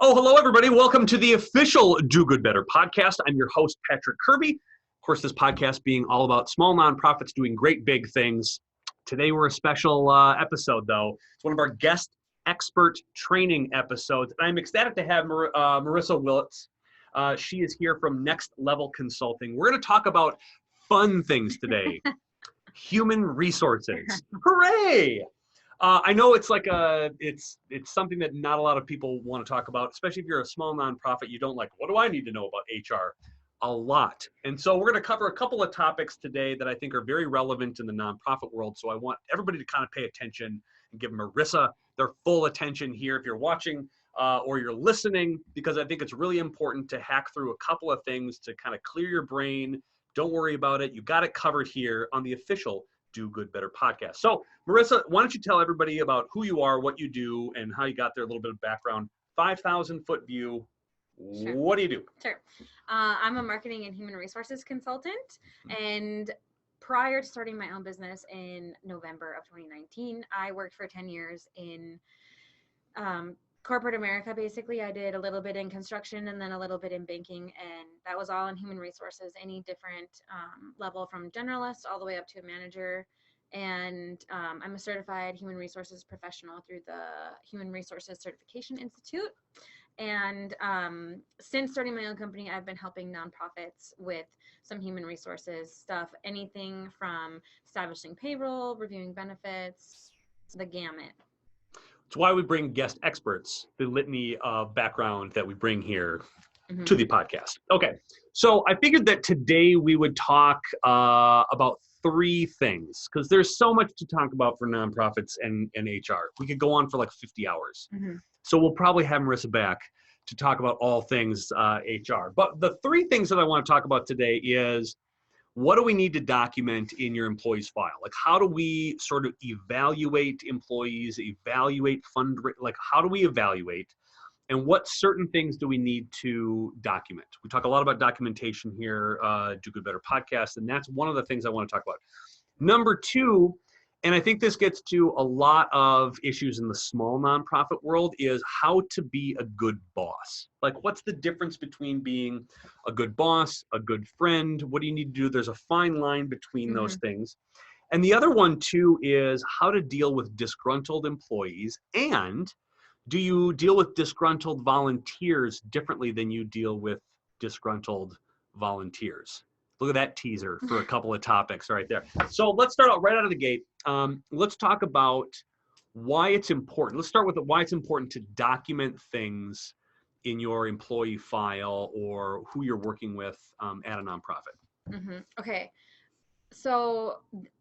Oh, hello, everybody. Welcome to the official Do Good Better podcast. I'm your host, Patrick Kirby. Of course, this podcast being all about small nonprofits doing great big things. Today, we're a special episode, though. It's one of our guest expert training episodes. And I'm ecstatic to have Marissa Willits. She is here from Next Level Consulting. We're going to talk about fun things today. Human resources. Hooray! I know it's like it's something that not a lot of people want to talk about, especially if you're a small nonprofit. You don't like, what do I need to know about HR? A lot. And so we're going to cover a couple of topics today that I think are very relevant in the nonprofit world. So I want everybody to kind of pay attention and give Marissa their full attention here if you're watching or you're listening, because I think it's really important to hack through a couple of things to kind of clear your brain. Don't worry about it. You got it covered here on the official Do Good Better podcast. So Marissa, why don't you tell everybody about who you are, what you do, and how you got there, a little bit of background, 5,000 foot view. Sure. What do you do? Sure. I'm a marketing and human resources consultant. And prior to starting my own business in November of 2019, I worked for 10 years in corporate America. Basically, I did a little bit in construction and then a little bit in banking, and that was all in human resources, any different level from generalist all the way up to a manager. And I'm a certified human resources professional through the Human Resources Certification Institute. And since starting my own company, I've been helping nonprofits with some human resources stuff, anything from establishing payroll, reviewing benefits, the gamut. It's why we bring guest experts, the litany of background that we bring here to the podcast. Okay, so I figured that today we would talk about three things, because there's so much to talk about for nonprofits and HR. We could go on for like 50 hours. So we'll probably have Marissa back to talk about all things HR. But the three things that I want to talk about today is, what do we need to document in your employee's file? Like, how do we sort of evaluate employees, evaluate like, how do we evaluate? And what certain things do we need to document? We talk a lot about documentation here, Do Good Better podcast, and that's one of the things I want to talk about. Number two, and I think this gets to a lot of issues in the small nonprofit world, is how to be a good boss. Like, what's the difference between being a good boss, a good friend? What do you need to do? There's a fine line between those things. And the other one too is how to deal with disgruntled employees, and do you deal with disgruntled volunteers differently than you deal with disgruntled volunteers? Look at that teaser for a couple of topics right there. So let's start out right out of the gate. Let's talk about why it's important. Let's start with why it's important to document things in your employee file or who you're working with at a nonprofit. Okay. So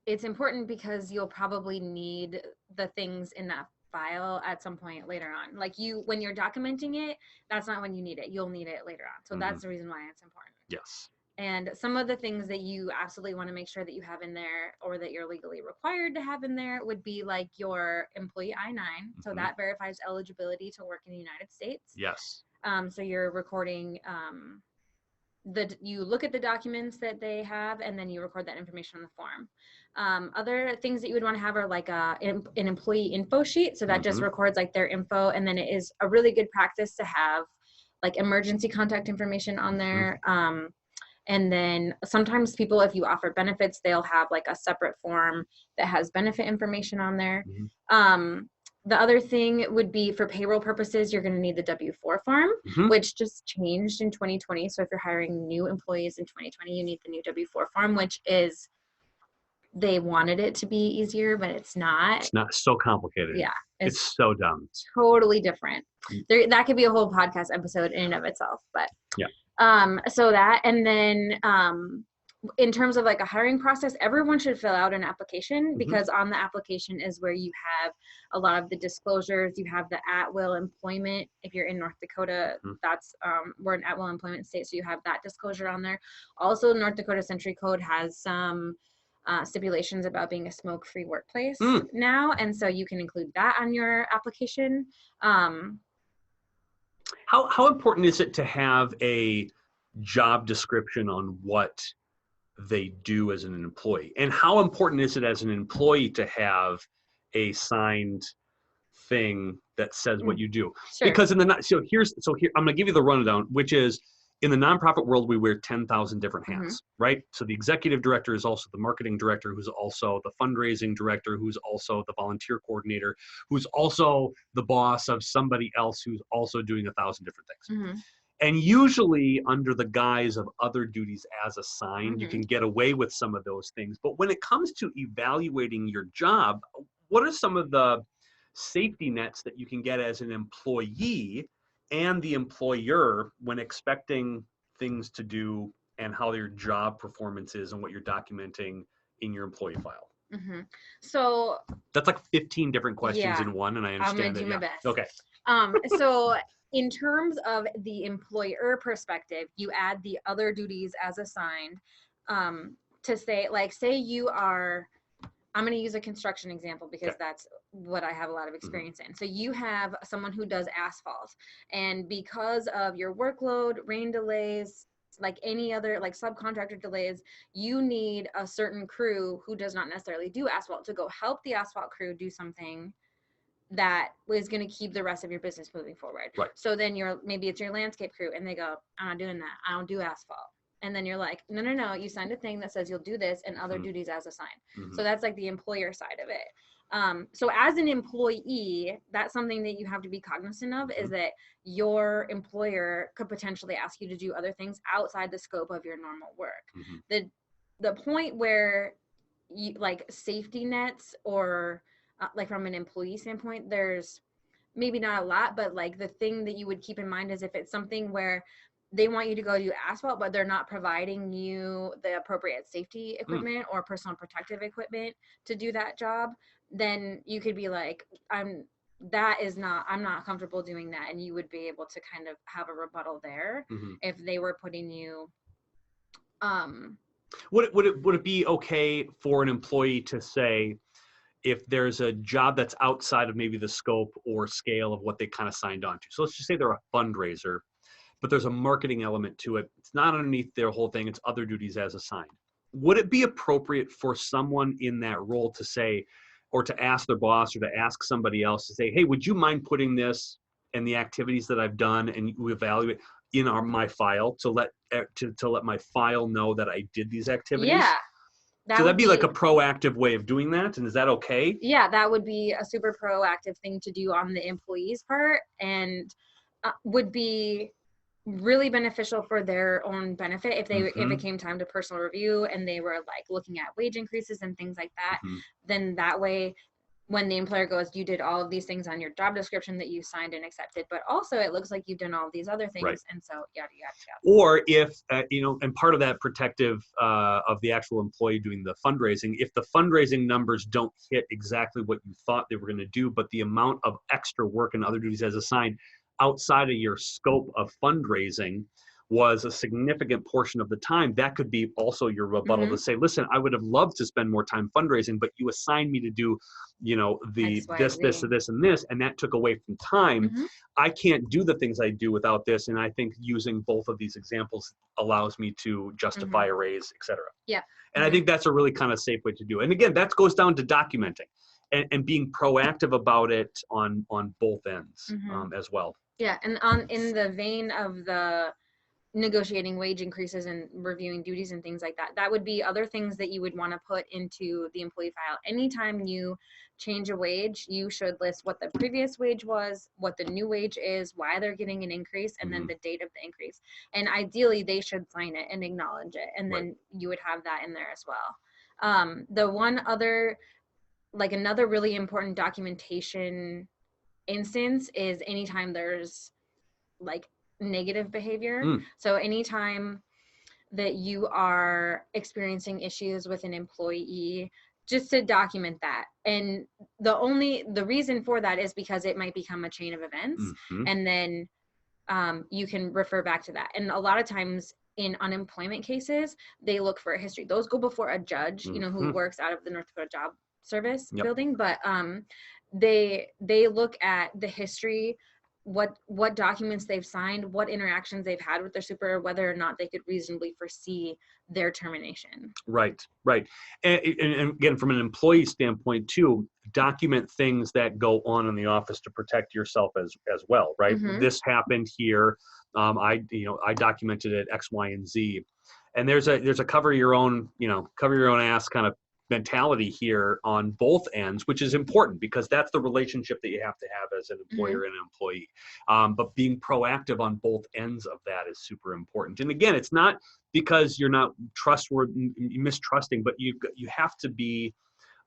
it's important because you'll probably need the things in that file at some point later on. Like, when you're documenting it, that's not when you need it. You'll need it later on. So that's the reason why it's important. Yes. And some of the things that you absolutely want to make sure that you have in there, or that you're legally required to have in there, would be like your employee I-9. So that verifies eligibility to work in the United States. Yes. So you're recording, you look at the documents that they have, and then you record that information on the form. Other things that you would want to have are like an employee info sheet. So that just records like their info. And then it is a really good practice to have like emergency contact information on there. And then sometimes people, if you offer benefits, they'll have like a separate form that has benefit information on there. The other thing would be, for payroll purposes, you're going to need the W-4 form, which just changed in 2020. So if you're hiring new employees in 2020, you need the new W-4 form, which is, they wanted it to be easier, but it's not. It's not so complicated. Yeah. It's so dumb. Totally different. That could be a whole podcast episode in and of itself, but yeah. So that, and then in terms of like a hiring process, everyone should fill out an application, because on the application is where you have a lot of the disclosures. You have the at-will employment. If you're in North Dakota, that's we're an at-will employment state, so you have that disclosure on there. Also, North Dakota Century Code has some stipulations about being a smoke-free workplace now, and so you can include that on your application. How important is it to have a job description on what they do as an employee? And how important is it as an employee to have a signed thing that says what you do. Sure. Because in the, so here, I'm going to give you the rundown, which is in the nonprofit world, we wear 10,000 different hats, right? So the executive director is also the marketing director, who's also the fundraising director, who's also the volunteer coordinator, who's also the boss of somebody else who's also doing 1,000 different things. And usually under the guise of other duties as assigned, you can get away with some of those things. But when it comes to evaluating your job, what are some of the safety nets that you can get as an employee and the employer when expecting things to do and how your job performance is and what you're documenting in your employee file? So that's like 15 different questions in one, and I understand I'm gonna do my best. Okay. So in terms of the employer perspective, you add the other duties as assigned to say, like, say you are, I'm going to use a construction example because that's what I have a lot of experience in. So you have someone who does asphalt, and because of your workload, rain delays, like any other like subcontractor delays, you need a certain crew who does not necessarily do asphalt to go help the asphalt crew do something that is going to keep the rest of your business moving forward. Right. So then maybe it's your landscape crew and they go, I'm not doing that. I don't do asphalt. And then you're like, no, you signed a thing that says you'll do this and other duties as assigned. So that's like the employer side of it. So as an employee, that's something that you have to be cognizant of, is that your employer could potentially ask you to do other things outside the scope of your normal work. The point where you, like, safety nets or like from an employee standpoint, there's maybe not a lot, but like the thing that you would keep in mind is if it's something where they want you to go do asphalt, but they're not providing you the appropriate safety equipment or personal protective equipment to do that job, then you could be like, I'm not comfortable doing that. And you would be able to kind of have a rebuttal there if they were putting you, would it be okay for an employee to say, if there's a job that's outside of maybe the scope or scale of what they kind of signed on to? So let's just say they're a fundraiser, but there's a marketing element to it. It's not underneath their whole thing. It's other duties as assigned. Would it be appropriate for someone in that role to say, or to ask their boss or to ask somebody else to say, hey, would you mind putting this and the activities that I've done and we evaluate in my file to let my file know that I did these activities? Yeah. So that'd be like a proactive way of doing that. And is that okay? Yeah, that would be a super proactive thing to do on the employee's part, and would be really beneficial for their own benefit if it came time to personal review and they were like looking at wage increases and things like that. Then that way, when the employer goes, you did all of these things on your job description that you signed and accepted, but also it looks like you've done all of these other things. And so yada, yada, yada. Or if, and part of that protective of the actual employee doing the fundraising, if the fundraising numbers don't hit exactly what you thought they were going to do, but the amount of extra work and other duties as assigned outside of your scope of fundraising was a significant portion of the time, that could be also your rebuttal to say, listen, I would have loved to spend more time fundraising, but you assigned me to do, this, and this, and that took away from time. I can't do the things I do without this. And I think using both of these examples allows me to justify a raise, et cetera. Yeah. And I think that's a really kind of safe way to do it. And again, that goes down to documenting and being proactive about it on both ends as well. Yeah. And in the vein of the negotiating wage increases and reviewing duties and things like that, that would be other things that you would want to put into the employee file. Anytime you change a wage, you should list what the previous wage was, what the new wage is, why they're getting an increase, and then the date of the increase. And ideally they should sign it and acknowledge it, and then you would have that in there as well. The one other, like another really important documentation instance is anytime there's like negative behavior. So anytime that you are experiencing issues with an employee, just to document that. And the reason for that is because it might become a chain of events, and then you can refer back to that. And a lot of times in unemployment cases, they look for a history. Those go before a judge, who works out of the North Dakota Job Service building, but they look at the history what documents they've signed, what interactions they've had with their super, whether or not they could reasonably foresee their termination. Right. And again, from an employee standpoint too, document things that go on in the office to protect yourself as well, right? Mm-hmm. This happened here. I documented it X, Y, and Z. And there's a cover your own ass kind of mentality here on both ends, which is important because that's the relationship that you have to have as an employer and an employee. But being proactive on both ends of that is super important. And again, it's not because you're not trustworthy, mistrusting, but you have to be,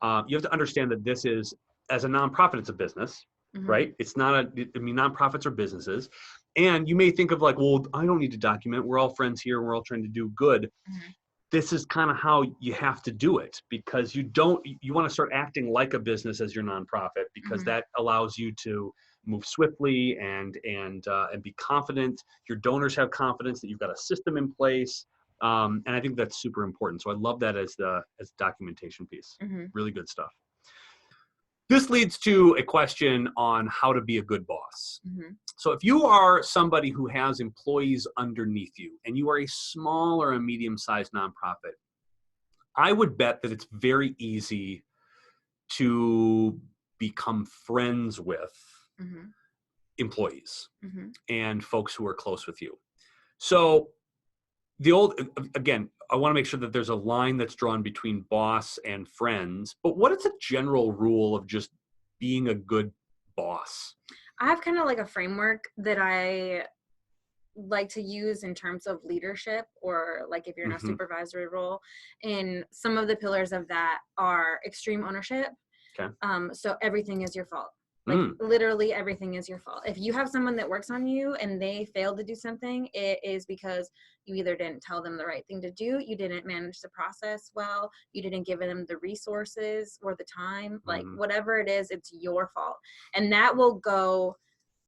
you have to understand that this is, as a nonprofit, it's a business, right? It's not nonprofits are businesses. And you may think of like, well, I don't need to document. We're all friends here. We're all trying to do good. This is kind of how you have to do it because you want to start acting like a business as your nonprofit because that allows you to move swiftly and be confident. Your donors have confidence that you've got a system in place. And I think that's super important. So I love that as documentation piece. Really good stuff. This leads to a question on how to be a good boss. So if you are somebody who has employees underneath you and you are a small or a medium-sized nonprofit, I would bet that it's very easy to become friends with employees and folks who are close with you. So again, I want to make sure that there's a line that's drawn between boss and friends, but what is a general rule of just being a good boss? I have kind of like a framework that I like to use in terms of leadership, or like if you're in a supervisory role, and some of the pillars of that are extreme ownership. Okay. So everything is your fault. Like literally everything is your fault. If you have someone that works on you and they fail to do something, it is because you either didn't tell them the right thing to do, you didn't manage the process well, you didn't give them the resources or the time, like whatever it is, it's your fault. And that will go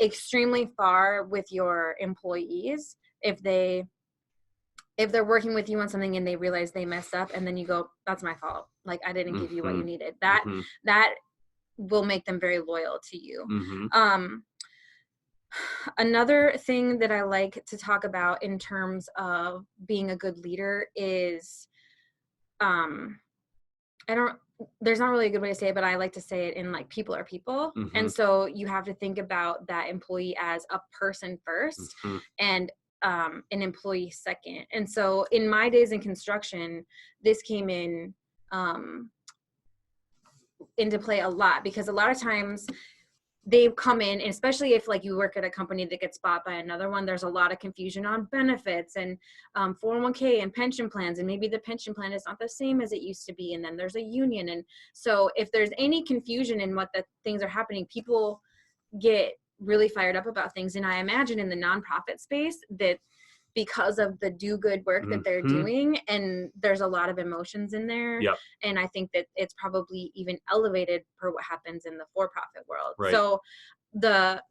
extremely far with your employees if they're working with you on something and they realize they messed up and then you go, that's my fault. Like I didn't give you what you needed. That will make them very loyal to you. Another thing that I like to talk about in terms of being a good leader is, there's not really a good way to say it, but I like to say it in like people are people. And so you have to think about that employee as a person first and an employee second. And so in my days in construction, this came into play a lot because a lot of times they come in, and especially if like you work at a company that gets bought by another one, there's a lot of confusion on benefits and 401k and pension plans, and maybe the pension plan is not the same as it used to be, and then there's a union. And so if there's any confusion in what the things are happening, people get really fired up about things. And I imagine in the nonprofit space that because of the do-good work that they're doing, and there's a lot of emotions in there. And I think that it's probably even elevated for what happens in the for-profit world. So the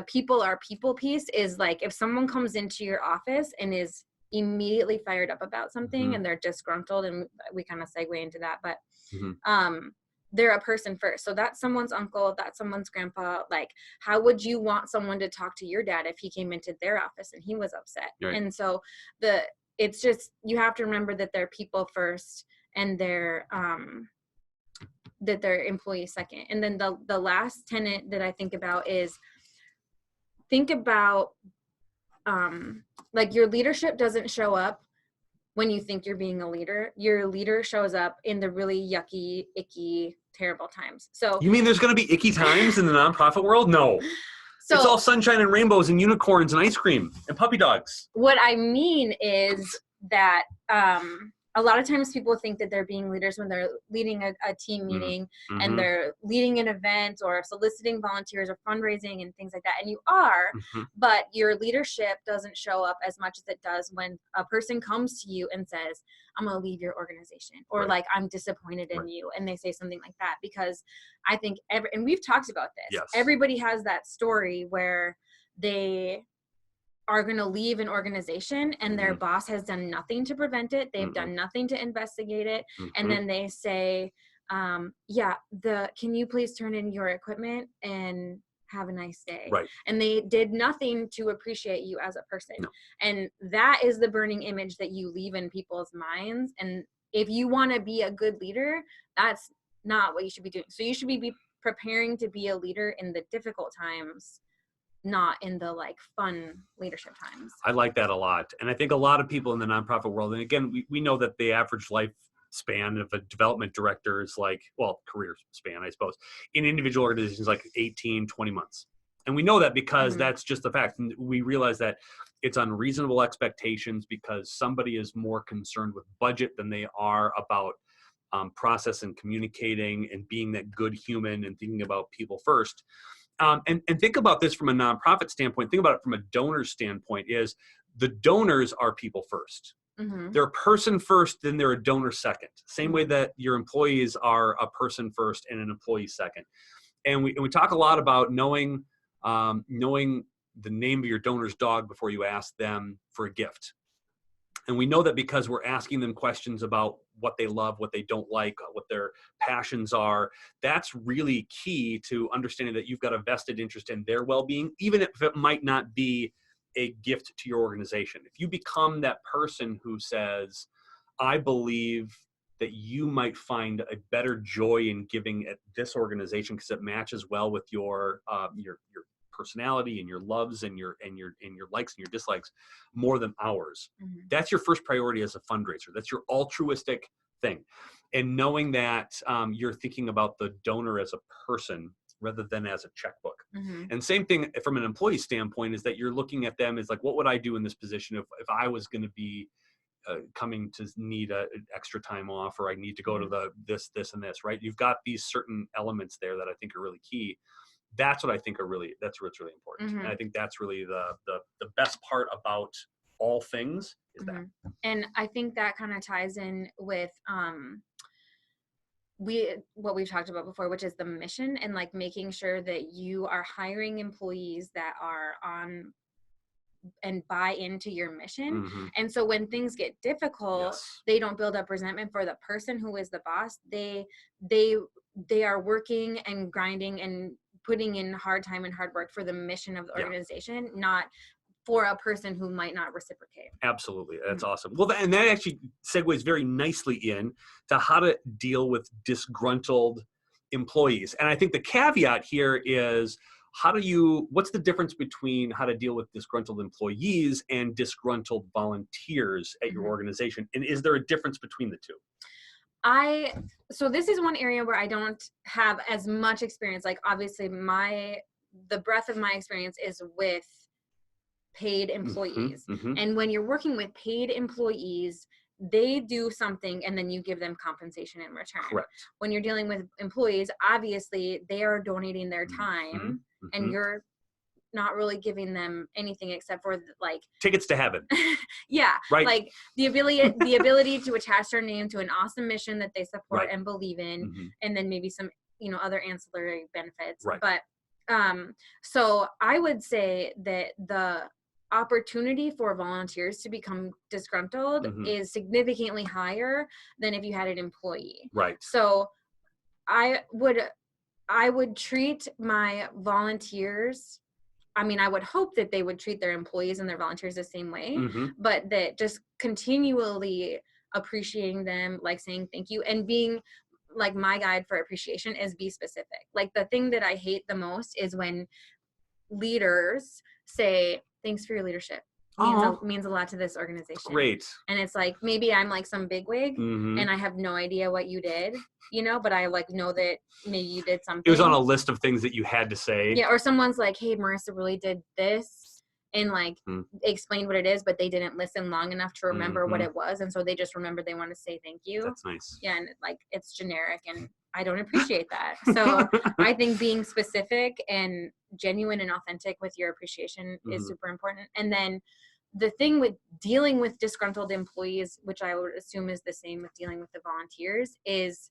people are people piece is like, if someone comes into your office and is immediately fired up about something and they're disgruntled, and we kind of segue into that, but they're a person first. So that's someone's uncle, that's someone's grandpa. Like, how would you want someone to talk to your dad if he came into their office and he was upset? And so it's just, you have to remember that they're people first and they're employees second. And then the last tenet that I think about is, think about like your leadership doesn't show up when you think you're being a leader. Your leader shows up in the really yucky, icky, terrible times. So you mean there's going to be icky times in the nonprofit world? No. So it's all sunshine and rainbows and unicorns and ice cream and puppy dogs. What I mean is that a lot of times people think that they're being leaders when they're leading a team meeting and they're leading an event or soliciting volunteers or fundraising and things like that. And you are, but your leadership doesn't show up as much as it does when a person comes to you and says, I'm going to leave your organization, or like, I'm disappointed in you. And they say something like that, because I think and we've talked about this. Everybody has that story where they are going to leave an organization and their boss has done nothing to prevent it. They've done nothing to investigate it. And then they say, can you please turn in your equipment and have a nice day. Right. And they did nothing to appreciate you as a person. No. And that is the burning image that you leave in people's minds. And if you want to be a good leader, that's not what you should be doing. So you should be preparing to be a leader in the difficult times, not in the like fun leadership times. I like that a lot. And I think a lot of people in the nonprofit world, and again, we know that the average lifespan of a development director is like, well, career span, I suppose, in individual organizations, like 18, 20 months. And we know that because that's just the fact. And we realize that it's unreasonable expectations because somebody is more concerned with budget than they are about process and communicating and being that good human and thinking about people first. And think about this from a nonprofit standpoint. Think about it from a donor standpoint is the donors are people first. They're a person first, then they're a donor second. Same way that your employees are a person first and an employee second. And we talk a lot about knowing the name of your donor's dog before you ask them for a gift. And we know that because we're asking them questions about what they love, what they don't like, what their passions are. That's really key to understanding that you've got a vested interest in their well-being, even if it might not be a gift to your organization. If you become that person who says, I believe that you might find a better joy in giving at this organization because it matches well with your personality and your loves and your likes and your dislikes more than ours. That's your first priority as a fundraiser. That's your altruistic thing. And knowing that you're thinking about the donor as a person rather than as a checkbook. And same thing from an employee standpoint is that you're looking at them as like, what would I do in this position if I was going to be coming to need an extra time off, or I need to go to this, and this, right? You've got these certain elements there that I think are really key. That's what I think that's what's really important. And I think that's really the best part about all things is that. And I think that kind of ties in with what we've talked about before, which is the mission and like making sure that you are hiring employees that are on and buy into your mission. And so when things get difficult, they don't build up resentment for the person who is the boss. They are working and grinding and putting in hard time and hard work for the mission of the organization, not for a person who might not reciprocate. Absolutely. That's awesome. Well, and that actually segues very nicely in to how to deal with disgruntled employees. And I think the caveat here is what's the difference between how to deal with disgruntled employees and disgruntled volunteers at your organization? And is there a difference between the two? So this is one area where I don't have as much experience. Like obviously the breadth of my experience is with paid employees. And when you're working with paid employees, they do something and then you give them compensation in return. Correct. When you're dealing with employees, obviously they are donating their time and you're not really giving them anything except for like tickets to heaven. Right. Like the ability to attach their name to an awesome mission that they support and believe in, and then maybe some, other ancillary benefits. But so I would say that the opportunity for volunteers to become disgruntled is significantly higher than if you had an employee. So I would treat my volunteers, I would hope that they would treat their employees and their volunteers the same way, but that just continually appreciating them, like saying thank you, and being like my guide for appreciation is be specific. Like the thing that I hate the most is when leaders say, thanks for your leadership. Means a lot to this organization. Great. And it's like, maybe I'm like some bigwig and I have no idea what you did, but I like know that maybe you did something. It was on a list of things that you had to say. Yeah. Or someone's like, hey, Marissa really did this and like explained what it is, but they didn't listen long enough to remember what it was. And so they just remembered they want to say thank you. That's nice. Yeah. And like, it's generic and I don't appreciate that. So I think being specific and genuine and authentic with your appreciation is super important. And then the thing with dealing with disgruntled employees, which I would assume is the same with dealing with the volunteers, is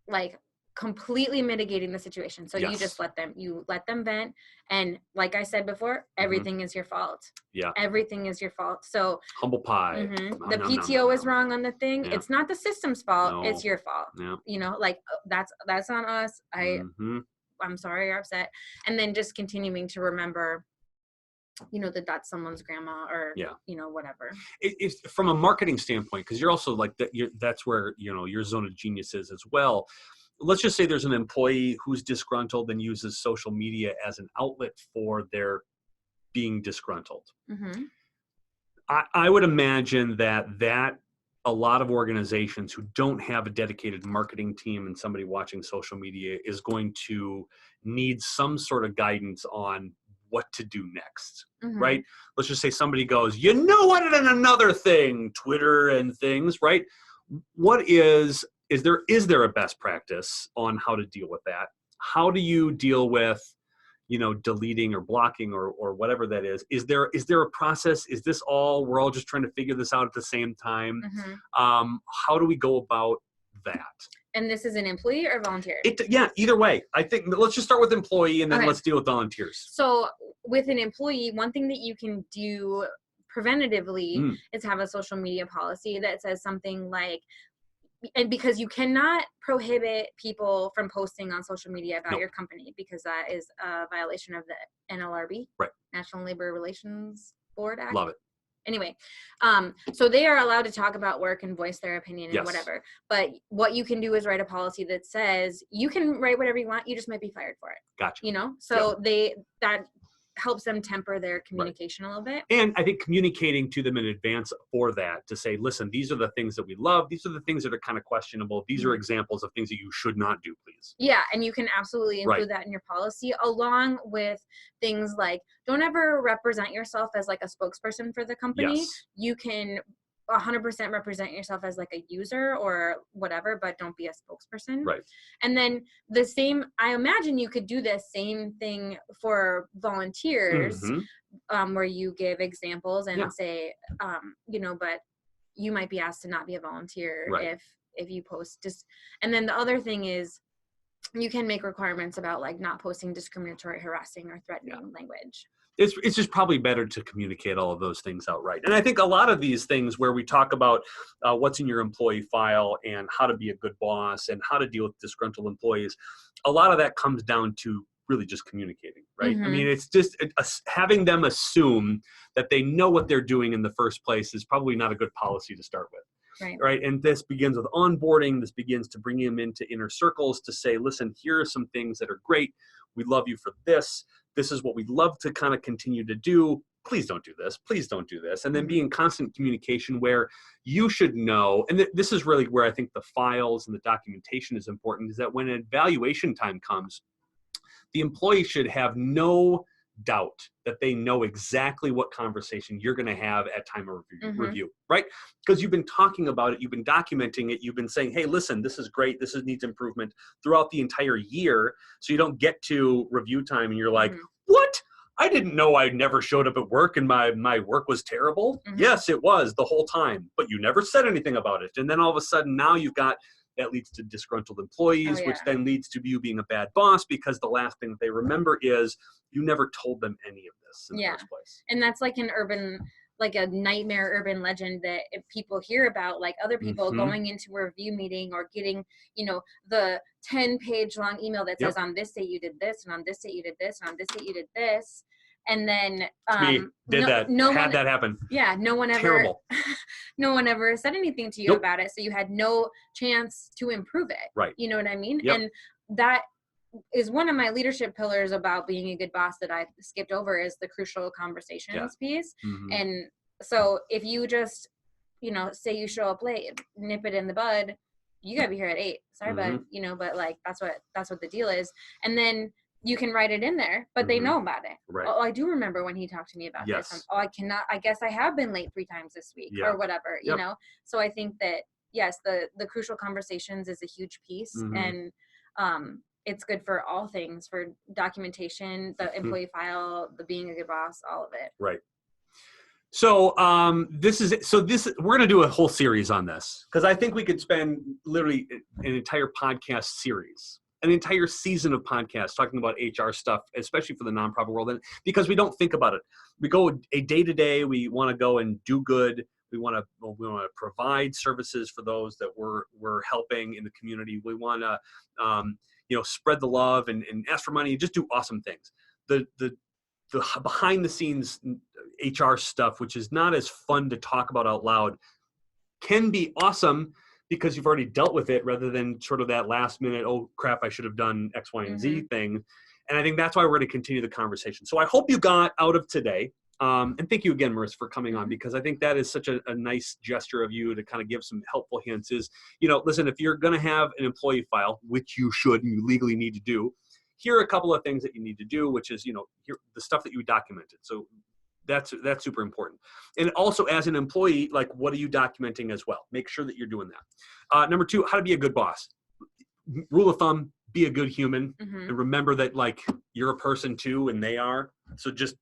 like completely mitigating the situation. So you just let them vent. And like I said before, everything is your fault. Yeah. Everything is your fault. So humble pie. The PTO is wrong on the thing. Yeah. It's not the system's fault. No. It's your fault. Yeah. Like that's on us. I'm sorry you're upset. And then just continuing to remember, that that's someone's grandma or, whatever. It's from a marketing standpoint, because you're also like that. That's where, your zone of genius is as well. Let's just say there's an employee who's disgruntled and uses social media as an outlet for their being disgruntled. Mm-hmm. I would imagine that a lot of organizations who don't have a dedicated marketing team and somebody watching social media is going to need some sort of guidance on what to do next, mm-hmm. right? Let's just say somebody goes, you know what, and another thing, Twitter and things, right? What is there a best practice on how to deal with that? How do you deal with, deleting or blocking or whatever that is? Is there a process? Is this we're all just trying to figure this out at the same time? Mm-hmm. How do we go about that? And this is an employee or volunteer? Either way. I think let's just start with employee and then let's deal with volunteers. So with an employee, one thing that you can do preventatively is have a social media policy that says something like, and because you cannot prohibit people from posting on social media about your company, because that is a violation of the NLRB, right? National Labor Relations Board Act. Love it. Anyway, so they are allowed to talk about work and voice their opinion and whatever. But what you can do is write a policy that says you can write whatever you want. You just might be fired for it. Gotcha. So that helps them temper their communication a little bit. And I think communicating to them in advance for that, to say, listen, these are the things that we love. These are the things that are kind of questionable. These are examples of things that you should not do, please. Yeah, and you can absolutely include that in your policy, along with things like, don't ever represent yourself as like a spokesperson for the company. Yes. You can 100% represent yourself as like a user or whatever, but don't be a spokesperson. Right. And then the same, I imagine you could do the same thing for volunteers, where you give examples and say, but you might be asked to not be a volunteer if you post and then the other thing is you can make requirements about like not posting discriminatory, harassing, or threatening language. It's just probably better to communicate all of those things outright. And I think a lot of these things where we talk about what's in your employee file and how to be a good boss and how to deal with disgruntled employees, a lot of that comes down to really just communicating, right? I mean, it's just having them assume that they know what they're doing in the first place is probably not a good policy to start with. Right. And this begins with onboarding. This begins to bring them into inner circles to say, listen, here are some things that are great. We love you for this. This is what we'd love to kind of continue to do. Please don't do this. Please don't do this. And then be in constant communication where you should know, and this is really where I think the files and the documentation is important, is that when an evaluation time comes, the employee should have no doubt that they know exactly what conversation you're going to have at time of review, right? Because you've been talking about it, you've been documenting it, you've been saying, hey, listen, this is great, this needs improvement throughout the entire year, so you don't get to review time and you're like, what? I didn't know I never showed up at work and my work was terrible. Yes, it was the whole time, but you never said anything about it. And then all of a sudden now you've got, that leads to disgruntled employees, which then leads to you being a bad boss because the last thing that they remember is you never told them any of this in the first place. And that's like a nightmare urban legend that if people hear about, like other people going into a review meeting or getting, the 10-page long email that says on this date you did this, and on this date you did this, and on this date you did this. And then that happen. Yeah, no one ever terrible. No one ever said anything to you about it, so you had no chance to improve it. Right. You know what I mean? And that is one of my leadership pillars about being a good boss that I skipped over, is the crucial conversations piece. And so if you just, say you show up late, nip it in the bud, you gotta be here at 8. Sorry, bud. But like that's what the deal is. And then you can write it in there, but they know about it. Right. Oh, I do remember when he talked to me about this. I guess I have been late 3 times this week or whatever, So I think that, yes, the crucial conversations is a huge piece. And it's good for all things, for documentation, the employee file, the being a good boss, all of it. Right. So we're going to do a whole series on this, because I think we could spend literally an entire podcast series, an entire season of podcasts talking about HR stuff, especially for the nonprofit world, and because we don't think about it. We go a day to day. We want to go and do good. We want to provide services for those that we're helping in the community. We want to spread the love and ask for money, just do awesome things. The behind the scenes HR stuff, which is not as fun to talk about out loud, can be awesome because you've already dealt with it rather than sort of that last minute, oh crap, I should have done X, Y, and Z thing. And I think that's why we're going to continue the conversation. So I hope you got out of today. And thank you again, Marissa, for coming on, because I think that is such a nice gesture of you to kind of give some helpful hints is, listen, if you're going to have an employee file, which you should and you legally need to do, here are a couple of things that you need to do, which is, here, the stuff that you documented. So that's super important. And also as an employee, like, what are you documenting as well? Make sure that you're doing that. Number 2, how to be a good boss. Rule of thumb, be a good human, and remember that, like, you're a person too, and they are. So just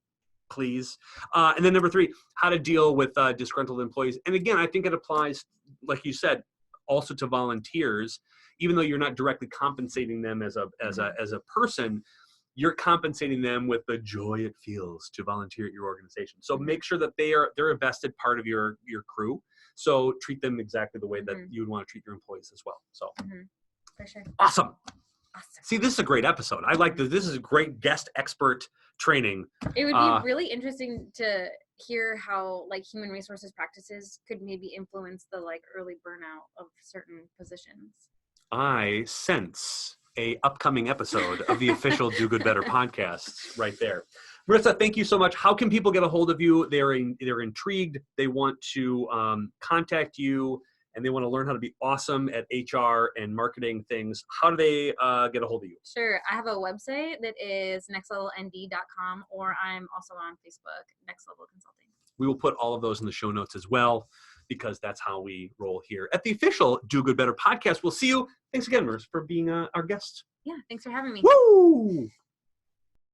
please. And then number 3, how to deal with disgruntled employees. And again, I think it applies, like you said, also to volunteers. Even though you're not directly compensating them as a person, you're compensating them with the joy it feels to volunteer at your organization. So make sure that they're a vested part of your crew. So treat them exactly the way that you would want to treat your employees as well. So for sure. Awesome. See, this is a great episode. I like this. This is a great guest expert training. It would be really interesting to hear how, like, human resources practices could maybe influence the, like, early burnout of certain positions. I sense a upcoming episode of the official Do Good Better podcast right there. Marissa, thank you so much. How can people get a hold of you? They're intrigued. They want to contact you, and they want to learn how to be awesome at HR and marketing things. How do they get a hold of you? Sure. I have a website that is nextlevelnd.com, or I'm also on Facebook, Next Level Consulting. We will put all of those in the show notes as well, because that's how we roll here at the official Do Good Better podcast. We'll see you. Thanks again, Marissa, for being our guest. Yeah, thanks for having me. Woo!